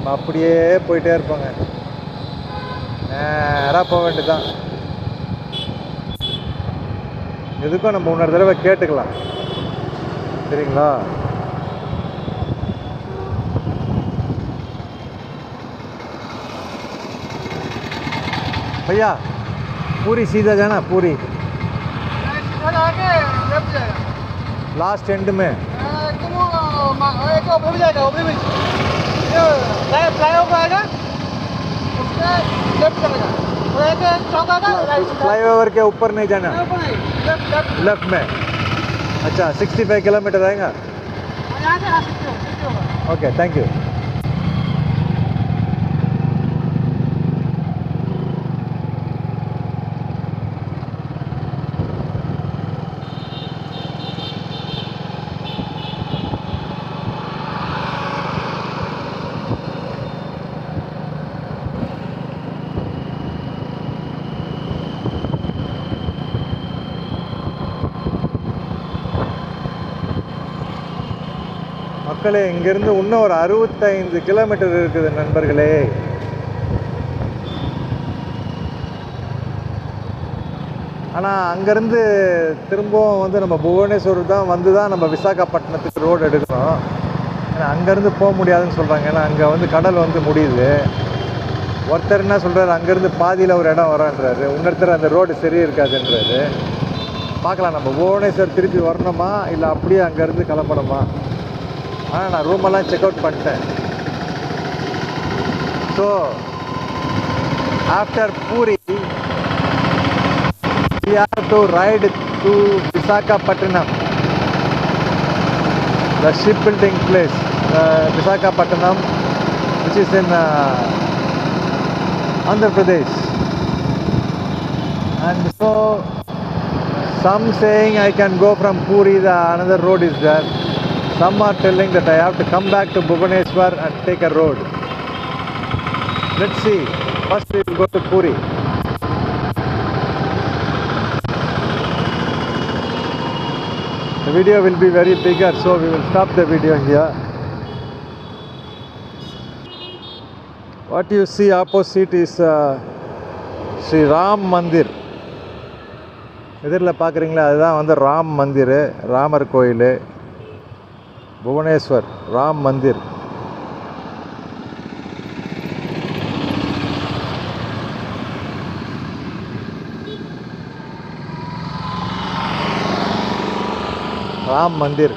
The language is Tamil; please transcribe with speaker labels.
Speaker 1: நம்ம அப்படியே போயிட்டே இருப்போங்க. நேராக போக வேண்டியதுதான். எதுக்கும் நம்ம இன்னொரு தடவை கேட்டுக்கலாம், சரிங்களா? भैया पूरी सीधा जाना, पूरी लास्ट एंड में फ्लाईओवर के ऊपर नहीं जाना, लेफ्ट में। अच्छा 65 किलोमीटर आएगा। Okay, thank you. மக்களே, இங்கேருந்து இன்னும் ஒரு 65 கிலோமீட்டர் இருக்குது நண்பர்களே. ஆனால் அங்கேருந்து திரும்பவும் வந்து நம்ம புவனேஸ்வர் தான் வந்து தான் நம்ம விசாகப்பட்டினத்துக்கு ரோடு எடுக்கணும். ஏன்னா அங்கேருந்து போக முடியாதுன்னு சொல்கிறாங்க. ஏன்னா அங்கே வந்து கடல் வந்து முடியுது. ஒருத்தர் என்ன சொல்கிறார், அங்கேருந்து பாதியில் ஒரு இடம் வரன்றாரு, இன்னொருத்தர் அந்த ரோடு சரி இருக்காதுன்றாரு. பார்க்கலாம், நம்ம புவனேஸ்வர் திருப்பி வரணுமா இல்லை அப்படியே அங்கேருந்து கிளம்பணுமா? ஆனால் நான் ரூமெல்லாம் செக் அவுட் பண்ணிட்டேன். So after puri we have to ride to Visakhapatnam, the shipbuilding place, Visakhapatnam, which is in Andhra Pradesh. And so some saying I can go from Puri, the another road is there. Some are telling that I have to come back to Bhubaneswar and take a road. Let's see. First we will go to Puri. The video will be very bigger, so we will stop the video here. What you see opposite is Sri Ram Mandir. எதிரில் பார்க்குறீங்களா, அதுதான் வந்து ராம் மந்திர், ராமர் கோயில், புவனேஸ்வர் ராம் மந்திர். ராம் மந்திர்